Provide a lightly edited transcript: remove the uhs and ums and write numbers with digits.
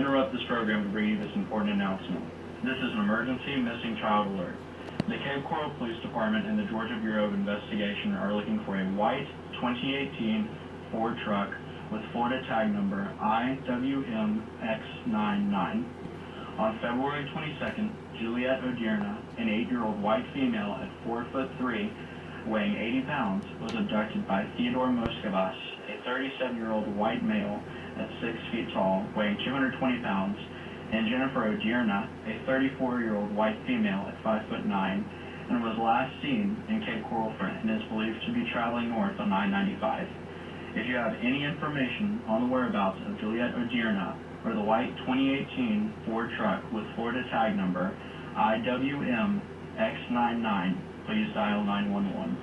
interrupt this program to bring you this important announcement. This is an emergency missing child alert. The Cape Coral Police Department and the Georgia Bureau of Investigation are looking for a white 2018 Ford truck with Florida tag number IWMX99. On February 22nd, Juliet Odierna, an 8-year-old white female at 4'3", weighing 80 pounds, was abducted by Theodore Moscovas, a 37-year-old white male at 6 feet tall, weighing 220 pounds, and Jennifer Odierna, a 34-year-old white female at 5'9", and was last seen in Cape Coral and is believed to be traveling north on I-95. If you have any information on the whereabouts of Juliet Odierna or the white 2018 Ford truck with Florida tag number IWMX99, please dial 911.